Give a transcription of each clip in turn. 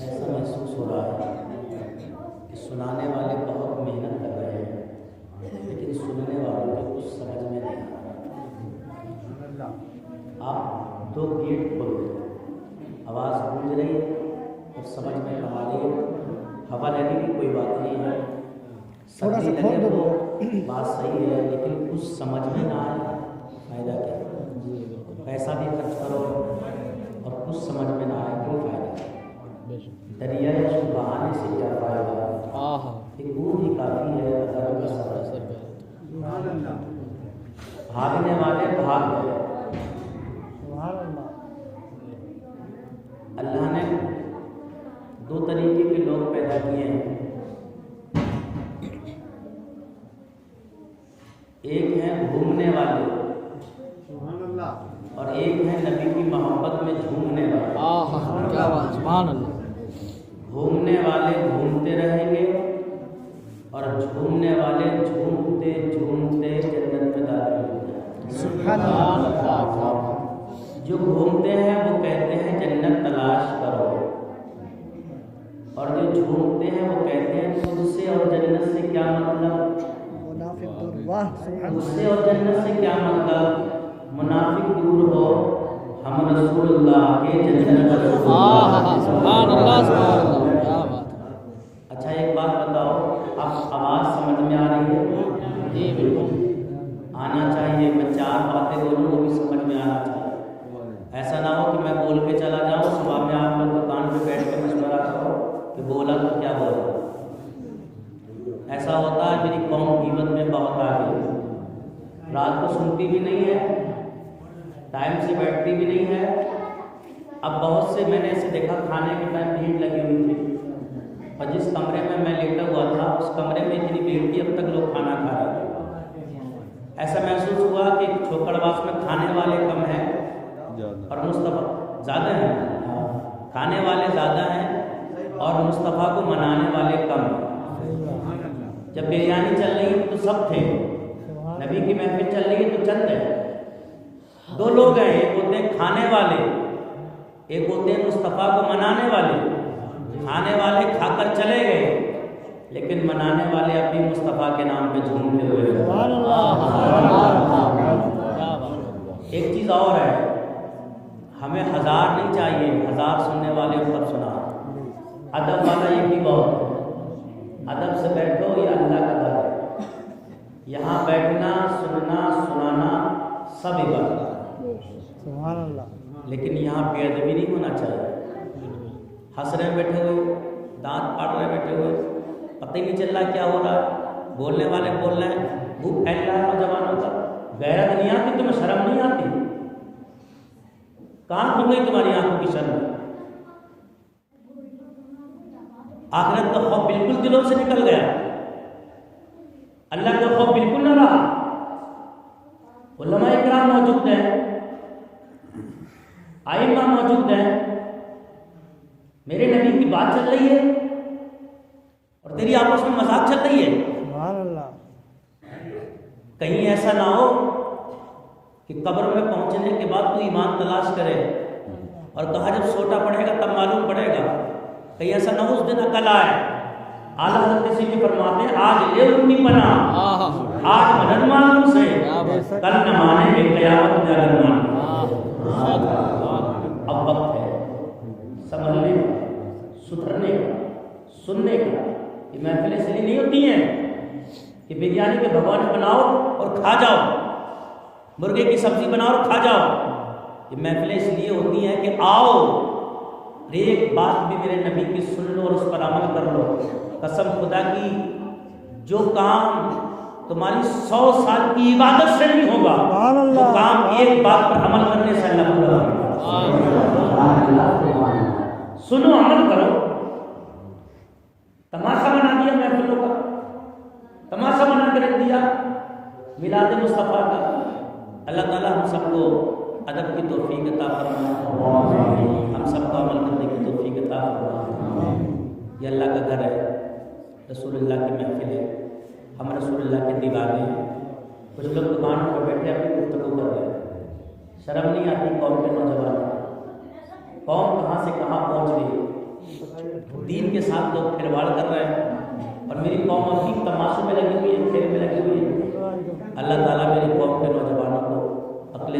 ایسا محسوس ہو رہا ہے کہ سنانے والے بہت محنت کر رہے ہیں لیکن سننے والوں کو کچھ سمجھ میں نہیں آ رہا۔ آپ دو گیٹ کھول دیں، آواز گونج رہی ہے اور سمجھ میں آ رہی ہے، ہوا لگے گی کوئی بات نہیں ہے، سردی لگے وہ بات صحیح ہے، لیکن کچھ سمجھ میں نہ آئے فائدہ کیا؟ پیسہ بھی خرچ کرو اور کچھ سمجھ میں نہ آئے کوئی فائدہ نہیں۔ دریا عشق بہانے سے کیا فائدہ، ایک وہ بھی کافی ہے اگر بھاگنے والے بھاگ گئے۔ اللہ نے دو طریقے کے لوگ پیدا کیے ہیں، ایک ہیں گھومنے والے اور ایک ہے نبی کی محبت میں جھومنے والے۔ کیا بات، سبحان اللہ۔ گھومنے والے گھومتے رہیں گے اور جھومنے والے جھومتے جھومتے جنت میں داخل ہو جائیں گے۔ سبحان اللہ۔ جو گھومتے ہیں وہ کہتے ہیں جنت تلاش کرو، اور جو جھومتے ہیں وہ کہتے ہیں تجھ سے اور جنت سے کیا مطلب، تجھ سے اور جنت سے کیا مطلب، منافق دور ہو ہم رسول اللہ کے جنت کا سبحان اللہ، سبحان اللہ، کیا بات۔ اچھا ایک بات بتاؤ، اب آواز سمجھ میں آ رہی ہے؟ جی بالکل آنا چاہیے، میں چار باتیں بولوں وہ بھی سمجھ میں آنا چاہیے، ایسا نہ ہو کہ میں بول کے چلا جاؤں صبح میں آپ لوگ دکان پہ بیٹھ کے مشورہ کرو کہ بولا تو کیا بولا۔ ایسا ہوتا ہے میری قوم قیمت میں بہت آ گئی، رات کو سنتی بھی نہیں ہے، ٹائم سے بیٹھتی بھی نہیں ہے۔ اب بہت سے میں نے ایسے دیکھا کھانے کے ٹائم بھیڑ لگی ہوئی تھی، اور جس کمرے میں میں لیٹا ہوا تھا اس کمرے میں اتنی بھیڑ تھی اب تک لوگ کھانا کھا رہے تھے۔ ایسا محسوس ہوا کہ چھوکڑ باس میں کھانے والے کم ہیں اور مصطفیٰ زیادہ ہیں، کھانے والے زیادہ ہیں اور مصطفیٰ کو منانے والے کم ہیں۔ جب بریانی چل رہی تو سب تھے، نبی کی محفل چل رہی ہے تو چند ہیں، دو لوگ ہیں، ایک ہوتے ہیں کھانے والے، ایک ہوتے ہیں مصطفیٰ کو منانے والے۔ کھانے والے کھا کر چلے گئے لیکن منانے والے ابھی مصطفیٰ کے نام پہ جھومتے ہوئے۔ ایک چیز اور ہے، ہمیں 1000 نہیں چاہیے، 1000 سننے والے کو تب سنا، ادب والا یہ بھی بہت ہے، ادب سے بیٹھو یہ اللہ کا گھر ہے، یہاں بیٹھنا سننا سنانا سب عبادت ہے، سبحان اللہ۔ لیکن یہاں بے ادبی نہیں ہونا چاہیے، ہنس رہے بیٹھے ہوئے، دانت پاڑ رہے بیٹھے ہوئے، پتہ ہی نہیں چل رہا کیا ہو رہا ہے، بولنے والے بول رہے ہیں، بھوک پھیل رہا ہے نوجوانوں کا، غیرت نہیں آتی تمہیں، شرم نہیں آتی، کہاں کھل گئی تمہاری آنکھوں کی شرم؟ آخرت کا خوف بالکل دلوں سے نکل گیا، اللہ کا خوف بالکل نہ رہا۔ علماء کرام موجود ہیں، ائمہ موجود ہیں، میرے نبی کی بات چل رہی ہے اور تیری آپس میں مذاق چل رہی ہے۔ سبحان اللہ۔ کہیں ایسا نہ ہو کہ قبر میں پہنچنے کے بعد تو ایمان تلاش کرے اور کہا جب سوٹا پڑے گا تب معلوم پڑے گا، کہیں ایسا نہ ہو اس دن عقل آئے۔ اعلیٰ حضرت اسی کی فرماتے ہیں آج لے اپنی پناہ، آج مدد مانگوں سے کل نہ مانے گے قیامت میں اگر مانے۔ اب وقت ہے سنبھلنے کا، سدھرنے کا، سننے کا۔ یہ محفلیں اس لیے نہیں ہوتی ہیں کہ بریانی کے بھگوان بناؤ اور کھا جاؤ، مرغے کی سبزی بناؤ اور کھا جاؤ، یہ محفلیں اس لیے ہوتی ہیں کہ آؤ ایک بات بھی میرے نبی کی سن لو اور اس پر عمل کر لو۔ قسم خدا کی جو کام تمہاری 100 سال کی عبادت سے نہیں ہوگا وہ کام ایک بات پر عمل کرنے سے اللہ پورا ہوگا۔ سنو عمل کرو۔ تماشا بنا دیا محفلوں کا، تماشا بنا کے رکھ دیا میلاد مصطفیٰ کا۔ اللہ تعالیٰ ہم سب کو ادب کی توفیق عطا فرمائے، ہم سب کو عمل کرنے کی توفیق عطا فرمائے۔ یہ اللہ کا گھر ہے، رسول اللہ کی محفل ہے، ہم رسول اللہ کے دیوانے ہیں۔ کچھ لوگ دکان پر بیٹھے اپنی گفتگو کر رہے ہیں، شرم نہیں آتی قوم کے نوجوانوں کو؟ قوم کہاں سے کہاں پہنچ گئی، دین کے ساتھ لوگ کھلواڑ کر رہے ہیں، اور میری قوم ابھی تماشے میں لگی ہوئی ہے، کھیل میں لگی ہوئی ہے۔ اللہ تعالیٰ میری قوم کے نوجوانوں کو عقل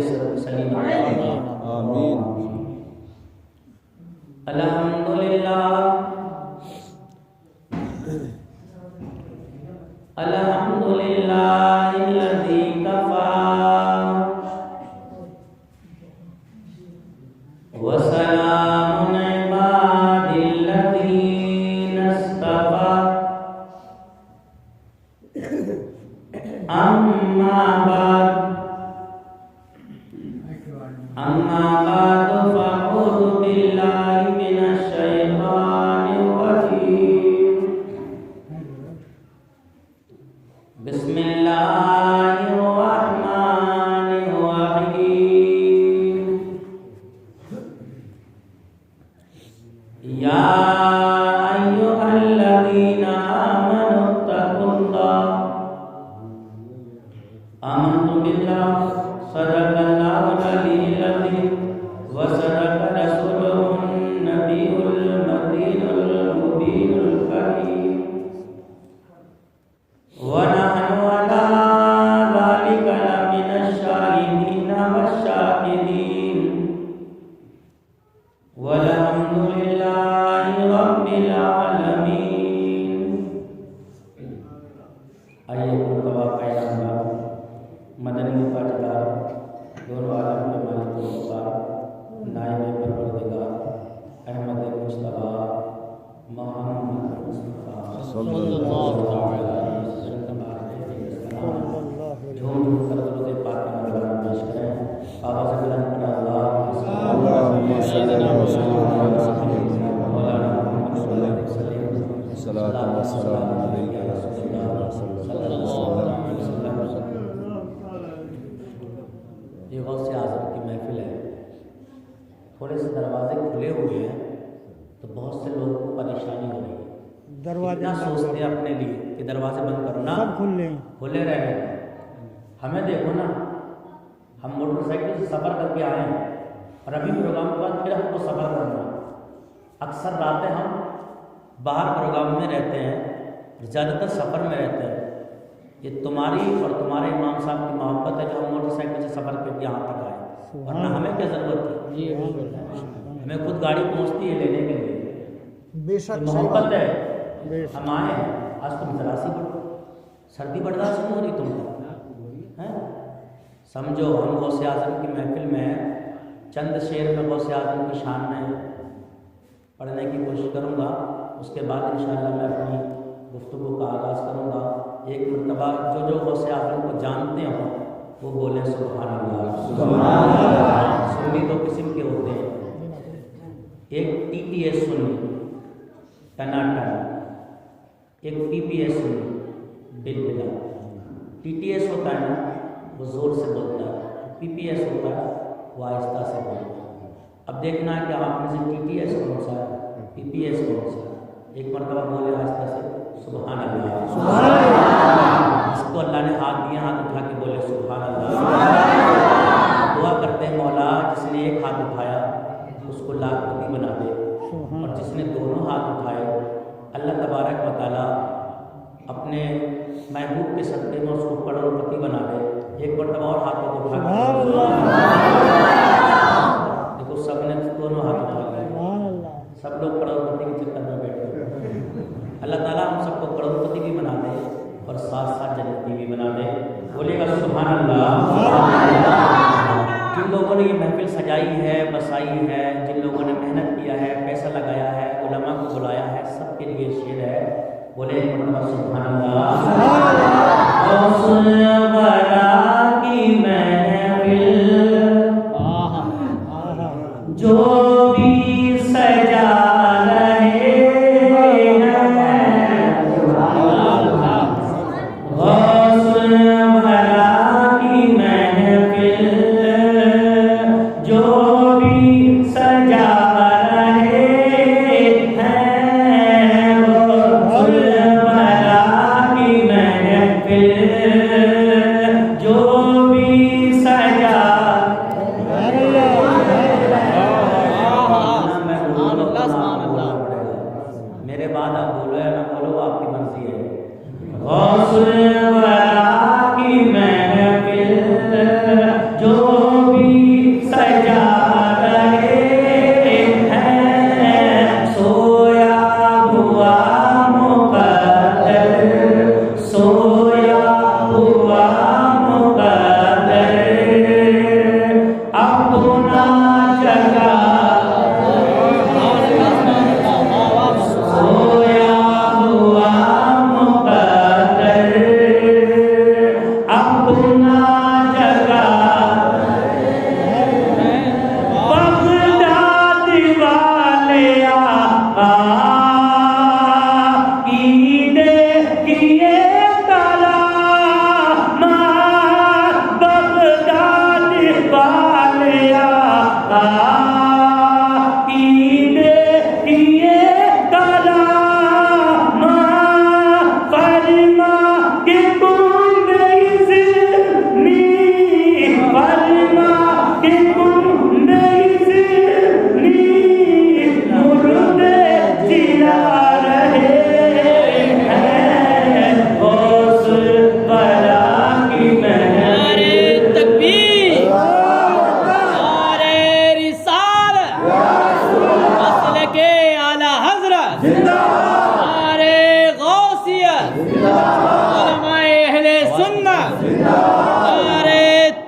سلیم آمین۔ الحمدللہ الحمدللہ الذی کفا وسلام عباد الذین اصطفى اما بعد فاعوذ باللہ من الشیطان الرجیم بسم اللہ الرحمن الرحیم یا ایھا الذین آمنوا اتقوا اللہ آمنت باللہ صدق اللہ العلی العظیم وصدق رسولہ النبی المتین المبین الکریم ونحن علی ذلک لمن الشاہدین والشاکرین والحمد للہ رب العالمین۔ آئیے مرتبہ پیغمبر مدنی پاکدار دونوں عالم کے مالک و مختار نائب پروردگار احمد مصطفیٰ محمد مصطفیٰ صلی اللہ تعالی جھوم کر درود پاک کا نذرانہ پیش کریں۔ آواز بلند کریں اللہم صلی اللہ وسلم مولانا محمد صلی اللہ علیہ وسلم صلاۃ و سلام علیک یا رسول اللہ صلی اللہ علیہ وسلم۔ یہ غوث اعظم کی محفل ہے، تھوڑے سے دروازے کھلے ہوئے ہیں تو بہت سے لوگوں کو پریشانی ہو رہی ہے، اتنا سوچتے ہیں اپنے لیے کہ دروازے بند کرو نا، کھلے رہنے۔ ہمیں دیکھو نا، ہم موٹر سائیکل سے سفر کر کے آئے ہیں اور ابھی پروگرام کے بعد پھر ہم کو سفر کرنا۔ اکثر راتیں ہم باہر پروگرام میں رہتے ہیں، زیادہ تر سفر میں رہتے ہیں۔ یہ تمہاری اور تمہارے امام صاحب کی محبت ہے جو ہم موٹر سائیکل سے سفر کر کے یہاں تک آئے، ورنہ ہمیں کیا ضرورت تھی؟ ہمیں خود گاڑی پہنچتی ہے لینے کے لیے، بے شک محبت ہے۔ ہم آئے ہیں، آج تم ذرا سی سردی برداشت نہیں ہو رہی تم کو، سمجھو ہم غوث اعظم کی محفل میں ہیں۔ چند شعر میں غوث اعظم کی شان میں پڑھنے کی کوشش کروں گا، اس کے بعد انشاءاللہ میں اپنی گفتگو کا آغاز کروں گا۔ ایک مرتبہ جو غوث اعظم کو جانتے ہوں وہ بولیں سبحان اللہ۔ سنی دو قسم کے ہوتے ہیں، ایک ٹی پی ایس سنی ٹناٹن، ایک پی پی ایس سنی بل بلا۔ ٹی ٹی ایس ہوتا ہے نا وہ زور سے بولتا ہے، پی پی ایس ہوتا ہے وہ آہستہ سے بولتا ہے۔ اب دیکھنا ہے کہ آپ میں سے ٹی ٹی ایس کون سا ہے، پی پی ایس کون سا ہے۔ ایک مرتبہ بولے آہستہ سے سبحان اللہ۔ جس کو اللہ نے ہاتھ دیا ہاتھ اٹھا کے بولے سبحان اللہ۔ دعا کرتے ہیں مولا جس نے ایک ہاتھ اٹھایا اس کو لاکھ پتی بنا دے، اور جس نے دونوں ہاتھ اٹھائے اللہ تبارک و تعالیٰ اپنے محبوب کے صدقے میں اس کو کروڑ پتی بنا دے۔ ایک مرتبہ اور ہاتھوں کو اٹھا کے دیکھو، سب نے دونوں ہاتھ اٹھا لیا، سب لوگ کروڑ پتی کے چکر میں بیٹھے۔ اللہ تعالیٰ ہم سب کو کروڑ پتی بھی بنا دے اور ساتھ ساتھ جنتی بھی بنا دے۔ بولیے گا سبحان اللہ۔ جن لوگوں نے یہ محفل سجائی ہے، بسائی ہے، جن لوگوں نے محنت کیا ہے، پیسہ لگایا ہے، علماء کو بلایا ہے، سب کے لیے شعر ہے، بولے ایک مرتبہ سبحان اللہ۔ کی محفل جو بھی سجا رہے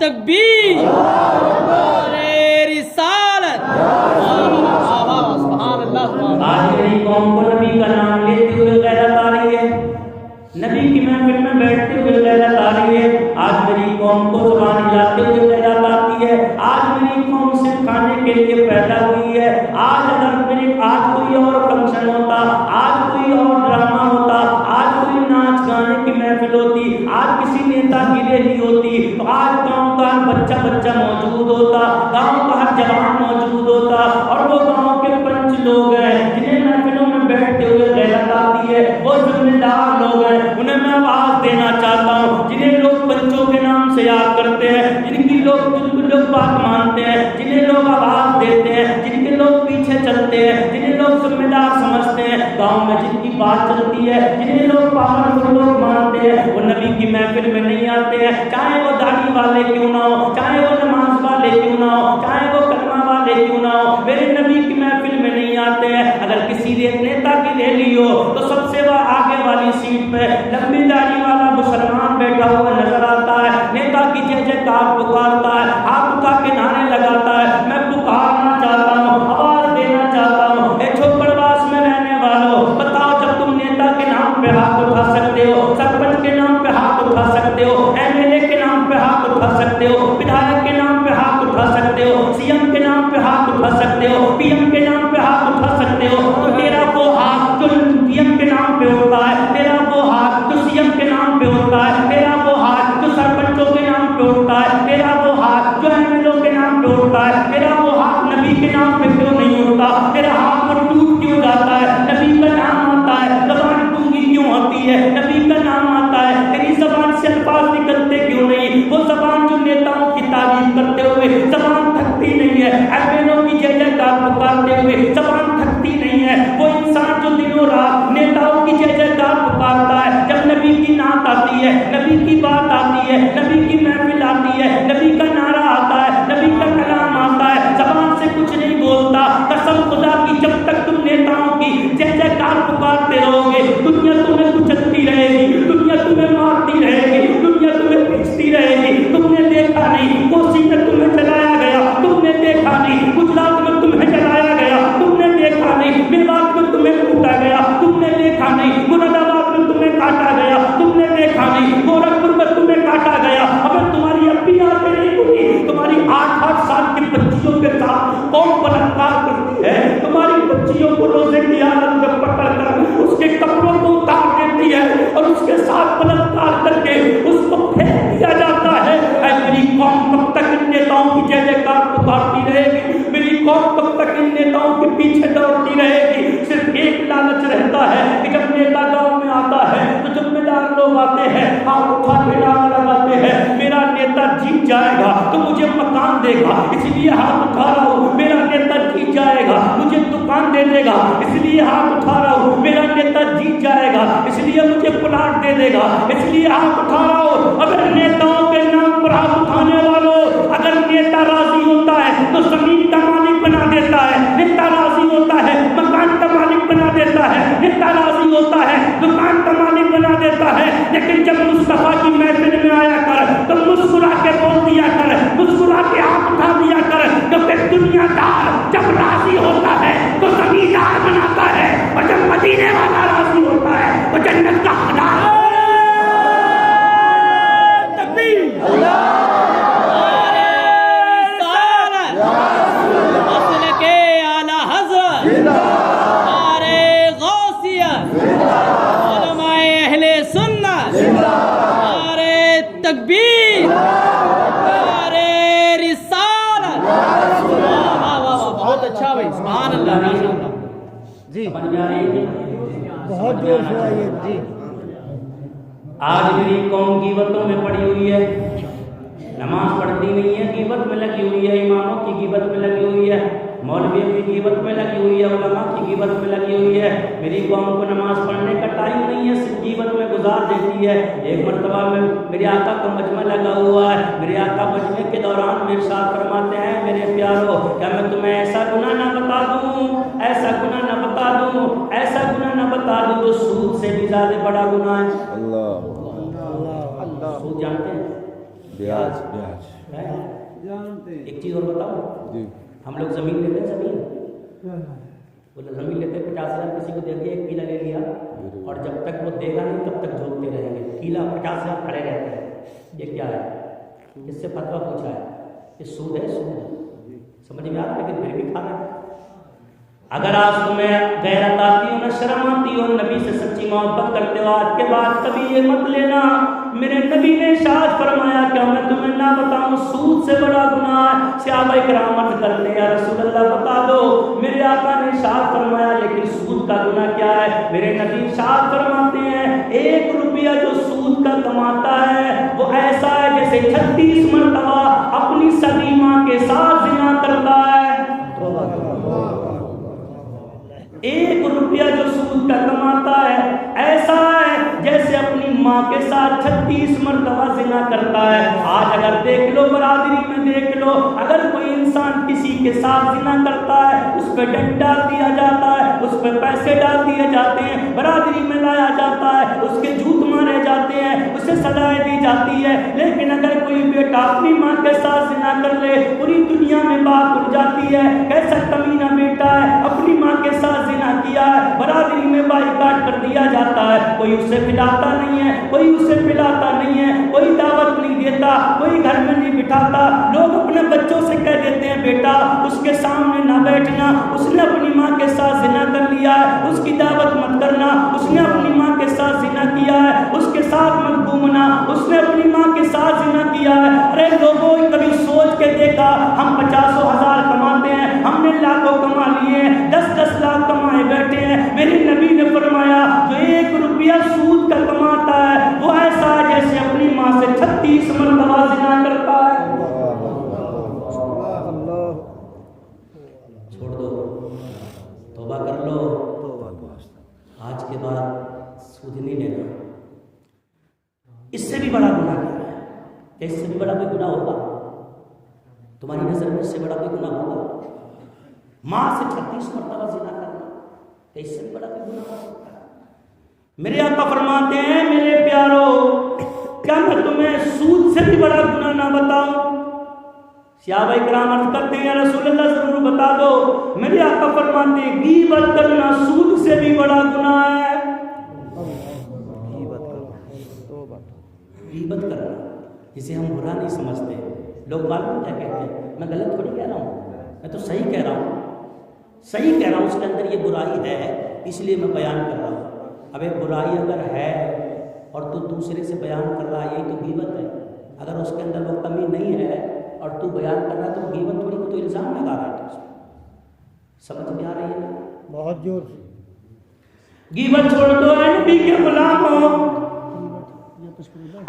تکبیر نعرہ رسالت سبحان اللہ آج میری قوم کو نبی کا نام لیتے ہوئے غیرت آ رہی ہے، نبی کی محفل میں بیٹھتے ہوئے غیرت آ رہی ہے، آج میری قوم کو زبان ہلاتے ہوئے غیرت آتی ہے، آج میری قوم صرف کھانے کے لیے پیدا ہوئی ہے، آج اگر آج کوئی اور فنکشن ہوتا، آج کوئی اور ڈرامہ ہوتا، آج کوئی ناچ گانے کی محفل ہوتی، آج کسی نیتا کی ریلی ہوتی، تو آج گاؤں کا ہر بچہ موجود ہوتا، گاؤں کا ہر جوان موجود ہوتا، اور وہ گاؤں کے پنچ لوگ ہیں جنہیں محفلوں میں بیٹھتے ہوئے غیرت آتی ہے، وہ ذمہ دار لوگ ہیں، انہیں میں آواز دینا چاہتا ہوں، جنہیں لوگ بچوں کے نام سے یاد کرتے ہیں، جن کی لوگ بات مانتے ہیں، جنہیں لوگ آواز دیتے ہیں، جن کے لوگ پیچھے چلتے ہیں، جنہیں لوگ ذمہ دار سمجھتے ہیں، گاؤں میں جن کی بات چلتی ہے، جنہیں لوگ پاورفل لوگ مانتے ہیں، وہ نبی کی محفل میں نہیں آتے ہیں، چاہے وہ داڑھی والے کیوں نہ ہو، چاہے وہ نماز والے کیوں نہ ہو، چاہے وہ کلمہ والے کیوں نہ ہو، میرے نبی کی محفل میں نہیں آتے ہیں۔ اگر کسی نیتا کی ریلی ہو تو سب سے آگے والی سیٹ پہ لمبی داڑھی والا مسلمان بیٹھا ہوا نظر آتا ہے، نیتا کی جے جے کار پکارتا ہے، ہاتھ اٹھا کے نعرے لگاتا ہے، میں پکارنا چاہتا ہوں، آواز دینا چاہتا ہوں، اے چھوپڑواس میں رہنے والوں، بتاؤ جب تم نیتا کے نام پہ ہاتھ اٹھا سکتے ہو، سرپنچ کے نام پہ ہاتھ اٹھا سکتے ہو، ایم ایل اے کے نام پہ ہاتھ اٹھا سکتے ہو، ودھایک کے نام پہ ہاتھ اٹھا سکتے ہو، سی ایم کے نام پہ ہاتھ اٹھا سکتے ہو، پی ایم کے نام پہ ہاتھ اٹھا سکتے ہو، تو تیرا وہ ہاتھ جو پی ایم کے نام پہ ہوتا ہے، تیرا وہ ہاتھ جو سی ایم کے نام پہ ہوتا ہے، تیرا وہ ہاتھ جو سرپنچوں کے نام پہ ہوتا ہے، تیرا وہ ہاتھ جو ایم ایل اے کے نام پہ ہوتا ہے، تیرا وہ ہاتھ نبی کے نام پہ کیوں نہیں ہوتا؟ تیرا ہاتھ وہ ٹوٹ کیوں جاتا ہے؟ نبی کا نام آتا ہے زبان گونگی کیوں ہوتی ہے؟ نبی کا نام آتا ہے تیری زبان سے الفاظ نکلتے کیوں نہیں؟ وہ زبان جو نیتاؤں کی تعریف کرتے ہوئے زبان تھکتی نہیں ہے، ایم ایل اے کی جے جے کار پکارتے ہوئے زبان تھکتی نہیں ہے، وہ انسان جو دنوں رات نیتاؤں کی جے جے کار پکارتا ہے، جب نبی کی نعت آتی ہے، نبی کی بات آتی ہے، نبی کی محفل آتی ہے، نبی کا نعرہ آتا ہے، نبی کا کلام آتا ہے، زبان سے کچھ نہیں بولتا، قسم خدا کی جب تک تم نیتاؤں کی جے جے کار پکارتے رہو گے، دنیا تمہیں کچلتی رہے گی، دنیا تمہیں مارتی رہے گی، دنیا تمہیں پھینچتی رہے گی۔ تم نے دیکھا نہیں کوسی میں تمہیں جلایا گیا، تم نے دیکھا نہیں گجرات میں تمہیں جلایا گیا، تم نے دیکھا نہیں میوات میں تمہیں کوٹا گیا، تم نے دیکھا نہیں مراد آباد میں تمہیں کاٹا گیا، تم نے دیکھا نہیں گورکھپور میں تمہیں کاٹا گیا۔ اگر تمہاری اپنی آتے نہیں ہوئی، تمہاری 8-8 سال کی بچیوں کے ساتھ قوم بلاತ್ಕಾರ کرتی ہے، تمہاری بچیوں کو روزے کی حالت میں پکڑ کر اس کے کپڑوں کو اتار دیتی ہے اور اس کے ساتھ بلاತ್ಕಾರ کر کے اس کو پھینک دیا جاتا ہے۔ اے میری قوم کب تک ان نیتاؤں کی جے جے کار پکارتی رہے گی؟ میری قوم کب تک ان نیتاؤں کے پیچھے دوڑتی رہے گی؟ صرف ایک لالچ رہتا ہے کہ جب نیتا گاؤں میں آتا ہے تو ذمہ دار لوگ آتے ہیں، ہاتھ اٹھا کے نعرہ لگاتے ہیں، میرا نیتا جیت جائے گا تو مجھے مکان دے گا اس لیے ہاتھ اٹھا رہا ہوں، میرا نیتا جیت جائے گا مجھے دکان دے دے گا اس لیے ہاتھ اٹھا رہا ہوں، میرا نیتا جیت جائے گا اس لیے مجھے پلاٹ دے دے گا اس لیے ہاتھ اٹھا رہا ہوں۔ اگر نیتاؤں کے نام پر ہاتھ اٹھانے والوں، اگر نیتا راضی ہوتا ہے تو زمین کا مالک بنا دیتا ہے، نیتا راضی ہوتا ہے مکان کا مالک بنا دیتا ہے، نیتا راضی ہوتا ہے دکان کا مالک بنا دیتا ہے، لیکن جب مصطفیٰ کی محفل میں آیا کر تو مسکرا کے بول دیا کر، مسکرا کے ہاتھ اٹھا دیا کر، کیونکہ دنیا دار جب راضی ہوتا ہے تو زمیندار بناتا ہے، اور جب مدینے والا راضی ہوتا ہے تو جنت کا حقدار۔ تکبیر اللہ تکبیر نعرہ رسالت۔ بہت اچھا بھائی، سبحان اللہ جی، بہت زور سے آئیے جی۔ آج میری قوم غیبتوں میں پڑی ہوئی ہے، نماز پڑھتی نہیں ہے، غیبت میں لگی ہوئی ہے، اماموں کی غیبت میں لگی ہوئی ہے، مولویوں کی غیبت میں لگی ہوئی ہے، علماء کی غیبت میں لگی ہوئی ہے۔ میری قوم کو نماز پڑھنے کا ٹائم نہیں ہے، صرف غیبت میں گزار دیتی ہے۔ ایک مرتبہ میں میرے آقا کا مجمع لگا ہوا ہے، میرے آقا مجمع کے دوران میرے ساتھ فرماتے ہیں، میرے پیارو کیا میں تمہیں ایسا گناہ نہ بتا دوں، ایسا گناہ نہ بتا دوں، ایسا گناہ نہ بتا دوں جو سود سے بھی زیادہ بڑا گناہ ہے۔ اللہ سود جانتے ہیں؟ بیاج ایک چیز اور بتاؤ، جی ہم لوگ زمین لیتے ہیں، زمین بولے زمین لیتے ہیں 50,000 کسی کو دے دیا، 1 کیلا لے لیا، اور جب تک وہ دے گا نہیں تب تک جھوکتے رہیں گے، کیلا 50,000 کھڑے رہتے ہیں. یہ کیا ہے؟ اس سے فتویٰ پوچھا ہے، یہ سود ہے، سود ہے، سمجھ میں آ رہا ہے، لیکن پھر بھی کھا رہے ہیں. اگر آج تمہیں غیرت آتی ہو، نہ شرم آتی ہو، نبی سے سچی محبت کرتے ہو، آج کے بعد کبھی یہ مت لینا میرے نبی نے ارشاد فرمایا کہ میں تمہیں نہ بتاؤں سود سے بڑا گناہ ہے. صحابہ کرام عرض کرتے ہیں یا رسول اللہ بتا دو. میرے آقا نے ارشاد فرمایا لیکن سود کا گناہ کیا ہے؟ میرے نبی ارشاد فرماتے ہیں 1 روپیہ جو سود کا کماتا ہے وہ ایسا ہے جیسے 36 مرتبہ اپنی سگی ماں کے ساتھ زنا کرتا ہے. 1 روپیہ جو سود کا کماتا ہے ایسا ہے جیسے اپنی ماں کے ساتھ 36 مرتبہ زنا کرتا ہے. آج اگر دیکھ لو برادری میں دیکھ لو، اگر کوئی انسان کسی کے ساتھ زنا کرتا ہے اس پہ ڈنڈ ڈال دیا جاتا ہے، اس پہ پیسے ڈال دیے جاتے ہیں، برادری میں لایا جاتا ہے، اس کے جھوٹ مارے جاتے ہیں، اسے سزائیں دی جاتی ہے. لیکن اگر کوئی بیٹا اپنی ماں کے ساتھ زنا کر لے پوری دنیا میں بات اڑ جاتی ہے، کیسا کمینہ بیٹا ہے، اپنی ماں کے ساتھ زنا کیا ہے، برادری میں بائیکاٹ کر دیا جاتا ہے. کوئی اسے کھلاتا نہیں ہے، کوئی اسے پلاتا نہیں ہے، کوئی دعوت نہیں دیتا، کوئی گھر میں نہیں بٹھاتا. لوگ اپنے بچوں سے کہہ دیتے ہیں بیٹا اس کے سامنے نہ بیٹھنا، اس نے اپنی ماں کے ساتھ زنا کر لیا ہے، اس کی دعوت مت کرنا، اس نے اپنی ماں کے ساتھ زنا کیا ہے، اس کے ساتھ مت گھومنا، اس نے اپنی ماں کے ساتھ زنا کیا ہے. ارے لوگوں کبھی سوچ کے دیکھا ہم 50,000 کماتے ہیں، ہم نے لاکھوں کما لیے ہیں، 10-10 لاکھ کمائے بیٹھے ہیں. میرے نبی نے فرمایا جو 1 روپیہ سود کا کماتا ہے وہ ایسا ہے جیسے اپنی ماں سے 36 مرتبہ زنا کرتا ہے. چھوڑ دو، توبہ کر لو، آج کے بعد سود نہیں لینا. اس سے بھی بڑا گناہ کیا ہے؟ کہ اس سے بھی بڑا کوئی گناہ ہوگا تمہاری نظر میں؟ اس سے بڑا کوئی گناہ ہوگا ماں سے 36 مرتبہ زنا کرنا؟ کہ اس سے بھی بڑا کوئی گناہ ہو سکتا ہے؟ میرے آقا فرماتے ہیں میرے پیارو کیا میں تمہیں سود سے بھی بڑا گناہ نہ بتاؤں؟ صحابہ کرام عرض کرتے ہیں یا رسول اللہ ضرور بتا دو. میرے آقا فرماتے ہیں غیبت کرنا سود سے بھی بڑا گناہ ہے. غیبت کرنا جسے ہم برا نہیں سمجھتے، لوگ معلوم کیا کہتے ہیں، میں غلط تھوڑی کہہ رہا ہوں، میں تو صحیح کہہ رہا ہوں، صحیح کہہ رہا ہوں، اس کے اندر یہ برائی ہے اس لیے میں بیان کر رہا ہوں. اب ایک برائی اگر ہے اور تو دوسرے سے بیان کر رہا ہے یہی تو غیبت ہے. اگر اس کے اندر وہ کمی نہیں ہے اور تو بیان کر رہا ہے تو غیبت تھوڑی کو تو الزام لگا رہا ہے. سمجھ میں آ رہی ہے؟ بہت زور سے. غیبت چھوڑ دو اے نبی کے غلاموں.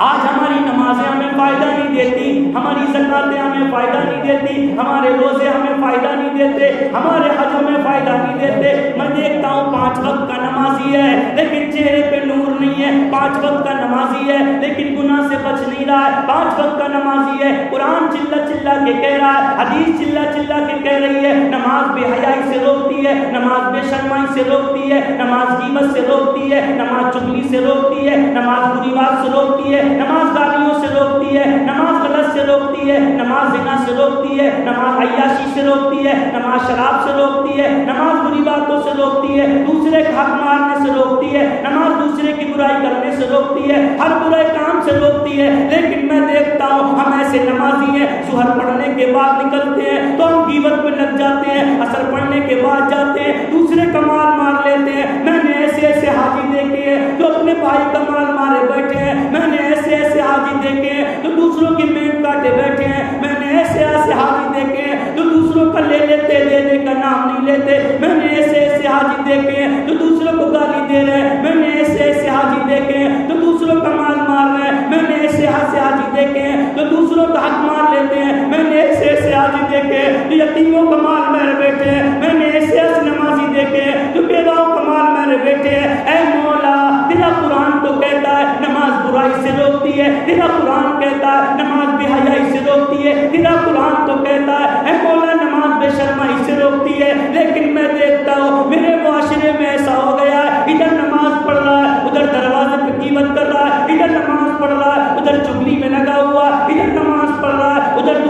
آج ہماری نمازیں ہمیں فائدہ نہیں دیتی، ہماری زکاتیں ہمیں فائدہ نہیں دیتی، ہمارے روزے ہمیں فائدہ نہیں دیتے، ہمارے حج ہمیں فائدہ نہیں دیتے. میں دیکھتا ہوں 5 وقت کا نمازی ہے لیکن چہرے پہ نور نہیں ہے، 5 وقت کا نمازی ہے لیکن گناہ سے بچ نہیں رہا ہے، 5 وقت کا نمازی ہے قرآن چلا چلا کے کہہ رہا ہے، حدیث چلا چلا کے کہہ رہی ہے، نماز بے حیائی سے روکتی ہے، نماز بے شرمائی سے روکتی ہے، نماز غیبت سے روکتی ہے، نماز چغلی سے روکتی ہے، نماز بری بات سے روکتی ہے، نماز گالیوں سے روکتی ہے، نماز غلط سے روکتی ہے، نماز زنا سے روکتی ہے، نماز عیاشی سے روکتی ہے، نماز شراب سے روکتی ہے، نماز بری باتوں سے روکتی ہے، دوسرے کا حق مارنے سے روکتی ہے، نماز دوسرے کی برائی کرنے سے روکتی ہے، ہر برے کام سے روکتی ہے. لیکن میں دیکھتا ہوں ہم ایسے نمازی ہیں ظہر پڑھنے کے بعد نکلتے ہیں تو ہم غیبت میں لگ جاتے ہیں، عصر پڑھنے کے بعد جاتے ہیں دوسرے کا مال مار لیتے ہیں. میں نے ایسے ایسے حاجی دیکھے ہیں جو اپنے بھائی کا مال مارے بیٹھے ہیں، میں نے ایسے ایسے حاجی دیکھے ہیں جو دوسروں کی مین کاٹے بیٹھے ہیں، میں نے ایسے ایسے حاجی دیکھے ہیں جو دوسروں کا لے لیتے دینے کا نام نہیں لیتے، میں نے ایسے ایسے حاجی دیکھے ہیں جو دوسروں کو گالی دے رہے ہیں، میں نے ایسے ایسے حاجی دیکھے ہیں جو دوسروں کا مال مار رہے ہیں، میں نے ایسے ایسے حاجی دیکھے ہیں جو دوسروں کا حق مار لیتے ہیں، میں نے ایسے ایسے حاجی دیکھے ہیں جو یتیموں کا مال میرے بیٹھے ہیں، میں نے ایسے ایسے نمازی دیکھے ہیں جو بیواؤں کا مال میرے بیٹھے ہیں. اے مولا تیرا قرآن تو کہتا ہے نماز برائی سے روکتی ہے، تیرا قرآن کہتا ہے نماز بے حیائی سے روکتی ہے، تیرا قرآن تو کہتا ہے اے مولا نماز بے شرمائی سے روکتی ہے. لیکن میں دیکھتا ہوں میرے معاشرے میں ایسا ہو گیا ہے، ادھر نماز پڑھ رہا ہے ادھر دروازے پہ غیبت کر رہا ہے، ادھر نماز پڑھ رہا ہے ادھر چغلی میں لگا ہوا، ادھر نماز پڑھ رہا ہے ادھر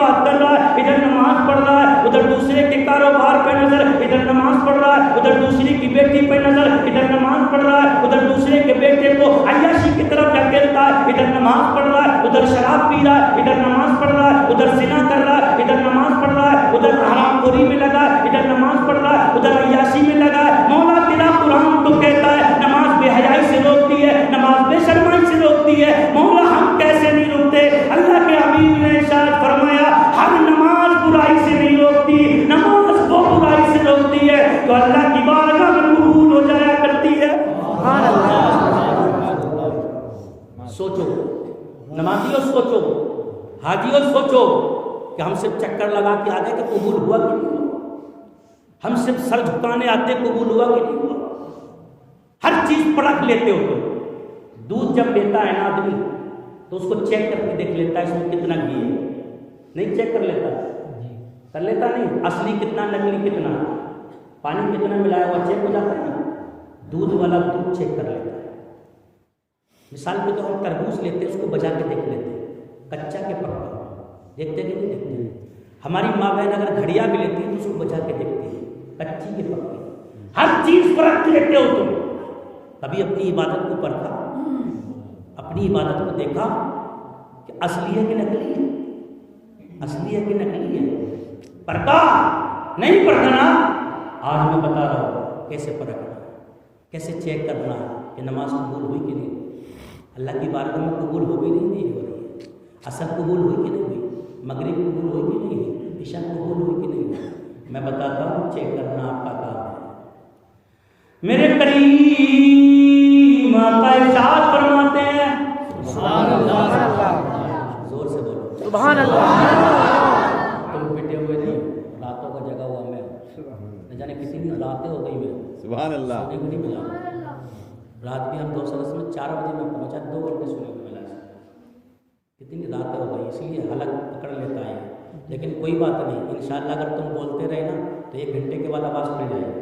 بات کر رہا ہے ادھر نماز پڑھ رہا ہے، ادھر دوسرے کے کاروبار پہ نظر ادھر نماز پڑھ رہا ہے، ادھر دوسری کی بیٹی پہ نظر ادھر نماز پڑھ رہا ہے، ادھر دوسرے کے بیٹے کو عیاشی کی طرف دھکیلتا ہے ادھر نماز پڑھ رہا ہے، ادھر شراب پی رہا ہے ادھر نماز پڑھ رہا ہے، ادھر زنا کر رہا ہے ادھر نماز پڑھ رہا ہے، ادھر حرام خوری میں لگا ہے ادھر نماز پڑھ رہا ہے، ادھر عیاشی میں لگا ہے۔ مولا تیرا قرآن تو کہتا ہے نماز بے حیائی سے روکتی ہے، نماز بے شرمائی سے روکتی ہے، مولا ہم کیسے نہیں روکتے؟ اللہ کے حبیب نے ارشاد فرمایا ہر نماز برائی سے نہیں روکتی، نماز وہ برائی سے روکتی ہے تو اللہ کی بارگاہ میں قبول ہو جایا کرتی ہے۔ سوچو نمازیوں، سوچو حاجیوں، سوچو کہ ہم صرف چکر لگا کے آگے کہ قبول ہوا کہ نہیں ہوا، ہم صرف سر جھکانے آتے قبول ہوا کہ نہیں ہوا، ہر چیز پرکھ لیتے ہو تم۔ دودھ جب لیتا ہے نا آدمی تو اس کو چیک کر کے دیکھ لیتا ہے اس میں کتنا گھی ہے، نہیں چیک کر لیتا، کر لیتا نہیں، اصلی کتنا نکلی کتنا، پانی کتنا ملایا ہوا چیک ہو جاتا ہے نا، دودھ والا دودھ چیک کر لیتا ہے۔ مثال کے طور پر تربوز لیتے ہیں اس کو بجا کے دیکھ لیتے ہیں کچا کے پکا، دیکھتے کہ نہیں دیکھتے؟ ہماری ماں بہن اگر گھڑیا بھی لیتی ہے تو اس کو بجا کے دیکھتے ہیں کچی کے پکی، ہر چیز پرکھ لیتے ہو تم۔ کبھی اپنی عبادت کو پرکھا، اپنی عبادت کو دیکھا کہ اصلی ہے کہ نکلی ہے، اصلی ہے کہ نکلی ہے؟ پرکھا نہیں پرکھنا، آج میں بتا رہا ہوں کیسے پرکھنا، کیسے چیک کرنا کہ نماز قبول ہوئی کہ نہیں، اللہ کی بارگاہ میں قبول ہو بھی نہیں ہو رہی ہے، عصر قبول ہوئی کہ نہیں ہوئی، مغرب قبول ہوئی کہ نہیں ہوئی، عشاء قبول ہوئی کہ نہیں ہوئی، میں بتاتا ہوں چیک کرنا آپ کا کام ہے۔ میرے کریم آقا ارشاد فرماتے ہیں سبحان اللہ، زور سے بولو سبحان اللہ، تم پٹے ہوئے نہیں، راتوں کا جگہ ہوا میں، نہ جانے کتنی راتیں ہو گئی میں، سبحان اللہ، سونے کو نہیں ملا، رات بھی ہم 2 سرس میں 4 بجے میں پہنچا، 2 گھنٹے سونے کو ملا، کتنی راتیں ہو گئی، اسی لیے حلق پکڑ لیتا ہے، لیکن کوئی بات نہیں، انشاءاللہ اگر تم بولتے رہے نا تو 1 گھنٹے کے بعد آواز کھل جائے گی،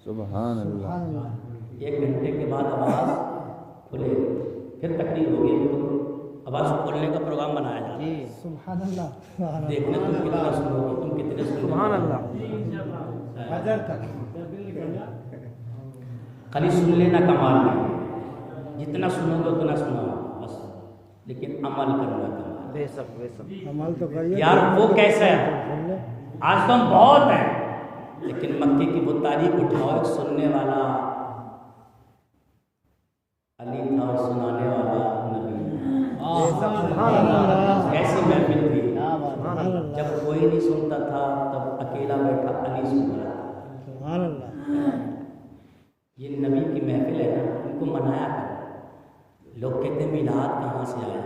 سبحان اللہ، 1 گھنٹے کے بعد آواز کھلے گی، پھر تقریر ہوگی، آواز کھولنے کا پروگرام بنایا جائے گا، سبحان اللہ، دیکھنے تم کتنا سنو گے، تم کتنے سنو گے، سبحان اللہ، حضر تک خالی سن لینا کمال نہیں، جتنا سنو گے اتنا سنو بس، لیکن عمل کرنا کمال۔ بے شک بے شک، عمل تو کریے یار وہ کیسا ہے، آج تو ہم بہت ہیں لیکن مکے کی وہ تاریخ اٹھاؤ، ایک سننے والا علی تھا اور سنانے والا نبی، سبحان اللہ، ایسی محفل تھی سبحان اللہ، جب کوئی نہیں سنتا تھا تب اکیلا بیٹھا علی سن رہا تھا۔ سبحان اللہ، یہ نبی کی محفل ہے نا، ان کو منایا کر، لوگ کہتے ہیں میلاد کہاں سے آیا،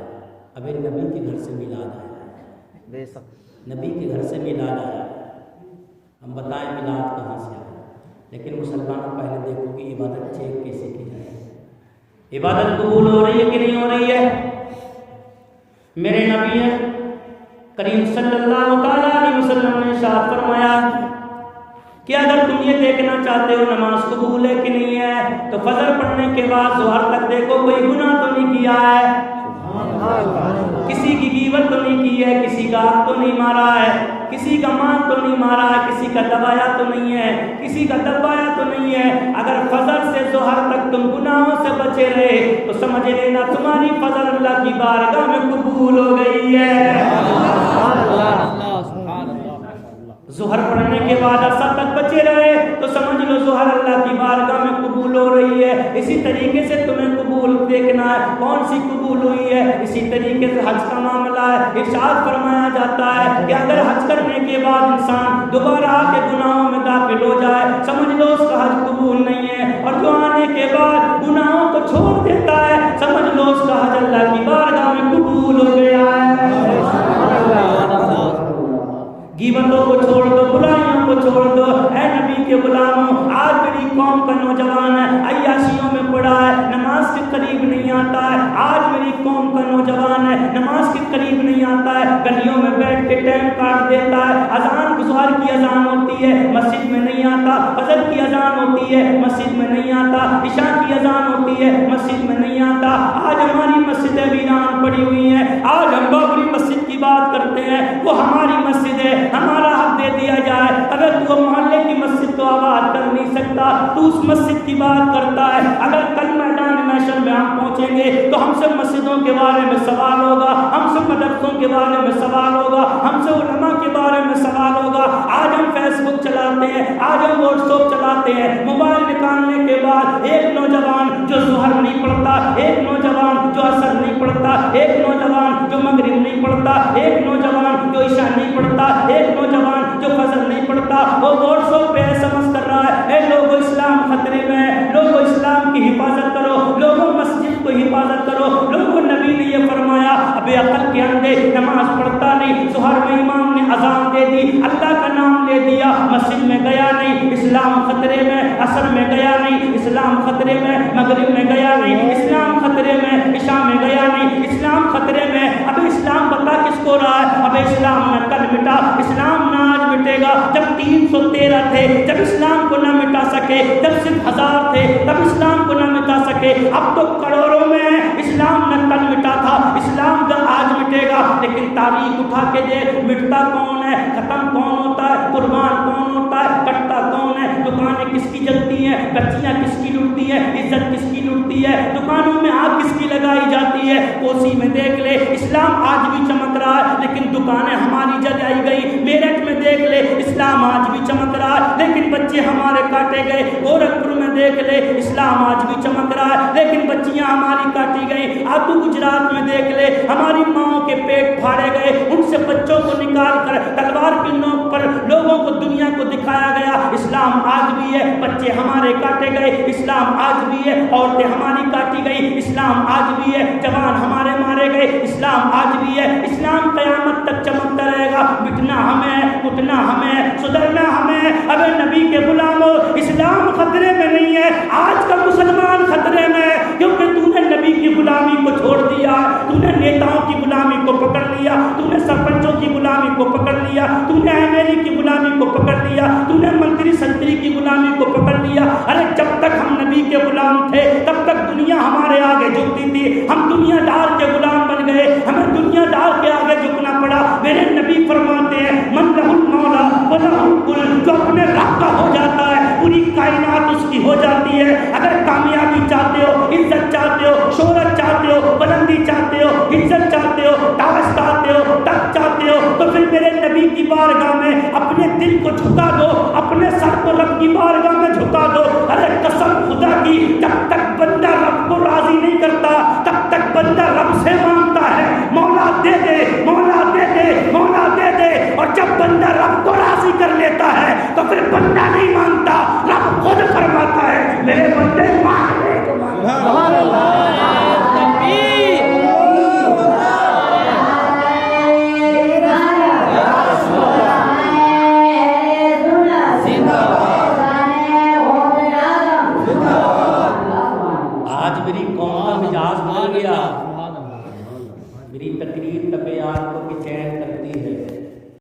ابھی نبی کے گھر سے میلاد آیا، بے شک، نبی کے گھر سے میلاد آیا، ہم بتائیں میلاد کہاں سے آیا، لیکن مسلمانوں پہلے دیکھو کہ عبادت چیک کیسے کی جائے، عبادت قبول ہو رہی ہے کہ نہیں ہو رہی ہے؟ میرے نبی کریم صلی اللہ تعالیٰ علیہ وسلم نے ارشاد فرمایا کہ اگر تم یہ دیکھنا چاہتے ہو نماز قبول ہے کہ نہیں ہے تو فجر پڑھنے کے بعد ظہر تک دیکھو کوئی گناہ تو نہیں کیا ہے، کسی کی غیبت تو نہیں کی ہے، کسی کا حق تو نہیں مارا ہے، کسی کا مان تو نہیں مارا ہے، کسی کا دبایا تو نہیں ہے، کسی کا دبایا تو نہیں ہے۔ اگر فجر سے ظہر تک تم گناہوں سے بچے رہے تو سمجھ لینا تمہاری فجر اللہ کی بارگاہ میں قبول ہو گئی ہے۔ سبحان اللہ، سبحان اللہ، ظہر پڑھنے کے بعد عصر تک بچے رہے تو سمجھ لو ظہر اللہ کی بارگاہ میں قبول ہو رہی ہے۔ اسی طریقے سے تمہیں قبول دیکھنا ہے کون سی قبول ہوئی ہے، اسی طریقے سے حج کا معاملہ ہے۔ ارشاد فرمایا جاتا ہے کہ اگر حج کرنے کے بعد انسان دوبارہ آ کے گناہوں میں داخل ہو جائے سمجھ لو اس کا حج قبول نہیں ہے، اور جو آنے کے بعد گناہوں کو چھوڑ دیتا ہے سمجھ لو اس کا حج اللہ کی بارگاہ میں قبول ہو گیا ہے۔ غیبتوں کو چھوڑ دو، برائیوں کو چھوڑ دو، اے نبی کے غلاموں آج میری قوم کا نوجوان ہے عیاشیوں میں پڑا ہے، نماز کے قریب نہیں آتا ہے، آج میری قوم کا نوجوان ہے نماز کے قریب نہیں آتا ہے، گلیوں میں بیٹھ کے ٹائم کاٹ دیتا ہے، اذان ظہر کی اذان ہوتی ہے مسجد میں نہیں آتا، فجر کی اذان ہوتی ہے مسجد میں نہیں آتا، عشاء کی اذان ہوتی ہے مسجد میں نہیں آتا۔ آج ہماری مسجدیں ویران پڑی ہوئی ہیں، آج ہم بابری مسجد کی کی بات کرتے ہیں وہ ہماری مسجد ہے, ہمارا حق دے دیا جائے. اگر تو محلے کی مسجد کو آباد کر نہیں سکتا تو اس مسجد کی بات کرتا ہے. اگر کل میدان محشر میں ہم پہنچیں گے تو ہم سے مسجدوں کے بارے میں سوال ہوگا, ہم سے مدرسوں کے بارے میں سوال ہوگا, ہم سے علماء کے بارے میں سوال ہوگا. آج ہم فیس بک چلاتے ہیں, آج ہم واٹس ایپ چلاتے ہیں, موبائل نکالنے کے بعد ایک نوجوان جو ظہر نہیں پڑھتا, ایک نوجوان جو عصر نہیں پڑھتا, ایک نوجوان جو مغرب نہیں پڑھتا, ایک نوجوان جو عشاء نہیں پڑھتا, ایک نوجوان جو فجر نہیں پڑھتا, وہ واٹس ایپ پہ SMS کر رہا ہے, اے لوگوں اسلام خطرے میں ہے, لوگوں اسلام کی حفاظت کرو, لوگوں مسجد کو حفاظت کرو, لوگوں نبی نے یہ فرمایا بے عقل کے اندھے نماز پڑھتا نہیں, ظہر میں امام نے اذان دے دی, اللہ کا نام لے دیا, مسجد میں گیا نہیں, اسلام خطرے میں, عصر میں گیا نہیں, اسلام خطرے میں, مغرب میں گیا نہیں, اسلام خطرے میں, عشاء میں گیا نہیں, اسلام خطرے میں. اب اسلام بتا کس کو رہا ہے؟ اب اسلام نہ کل مٹا, اسلام نہ آج مٹے گا. جب 313 تھے, جب اسلام کو نہ مٹا سکے, جب صرف 1000 تھے تب اسلام کو نہ مٹا سکے, اب تو کروڑوں میں ہے. اسلام نہ کل مٹا تھا, اسلام کا آج مٹے گا. لیکن تاریخ اٹھا کے دیکھ, مٹتا کون ہے, ختم کون ہوتا ہے, قربان کون ہوتا ہے, کٹتا کون ہے, دکانیں کس کی جلتی ہیں, بچیاں کس کی لٹتی ہیں, عزت کس کی لٹتی ہے, دکانوں میں آگ کس کی لگائی جاتی ہے. کوسی میں دیکھ لے, اسلام آج بھی چمک رہا ہے لیکن دکانیں ہماری جلائی گئی. میرٹھ میں دیکھ لے, اسلام آج بھی چمک رہا ہے لیکن بچے ہمارے کاٹے گئے. گورکھپور میں دیکھ لے, اسلام آج بھی چمک رہا ہے لیکن بچیاں ہماری کاٹی گئی. اب تو گجرات میں دیکھ لے, ہماری ماؤں کے پیٹ پھاڑے گئے, ان سے بچوں کو نکال کر تلوار کی نوک پر لوگوں کو, دنیا کو دکھایا گیا. اسلام آج بھی ہے, بچے ہمارے کاٹے گئے, اسلام آج بھی ہے, عورتیں ہماری کاٹی گئی, اسلام آج بھی ہے, جوان ہمارے مارے گئے, اسلام آج بھی ہے. اسلام قیامت تک چمکتا رہے گا. مٹنا ہمیں, کٹنا ہمیں, سدھرنا ہمیں. اگر نبی کے غلاموں, اسلام خطرے میں نہیں ہے, آج کا مسلمان خطرے میں ہے, کیونکہ تو نے نبی کی غلامی کو چھوڑ دیا, تو نے نیتاؤں کی غلامی کو پکڑ لیا, تو نے سرپنچوں کی غلامی کو پکڑ لیا, تو نے ایم کی غلامی کو پکڑ لیا, تو نے منتری سنتری کی غلامی کو پکڑ لیا. ارے جب تک ہم نبی کے غلام تھے تب تک دنیا ہمارے آگے جھکتی تھی. ہم دنیا دار کے غلام بن گئے, ہمیں دنیا دار کے آگے جھکنا پڑا. میرے نبی فرماتے ہیں من لہ المولا ولہ الکل, جو اپنے رب کا ہو جاتا ہے پوری کائنات اس کی ہو جاتی ہے. اگر کامیابی چاہتے ہو, عزت چاہتے ہو, شہرت چاہتے ہو, بلندی چاہتے ہو, عزت چاہتے ہو, تاج چاہتے ہو, تخت چاہتے ہو, تو پھر میرے نبی کی بارگاہ میں اپنے دل کو جھکا دو, اپنے سر کو رب کی بارگاہ میں جھکا دو. ارے قسم خدا کی, جب تک بندہ رب کو راضی نہیں کرتا تب تک بندہ رب سے مانگتا ہے مولا دے دے, مولا دے دے, مولا دے دے. اور جب بندہ رب کو راضی کر لیتا ہے تو پھر بندہ نہیں مانگتا, رب خود فرماتا ہے میرے بندے مان لے. سبحان اللہ, تکبیر. آج میری قوم کا مزاج بدل گیا.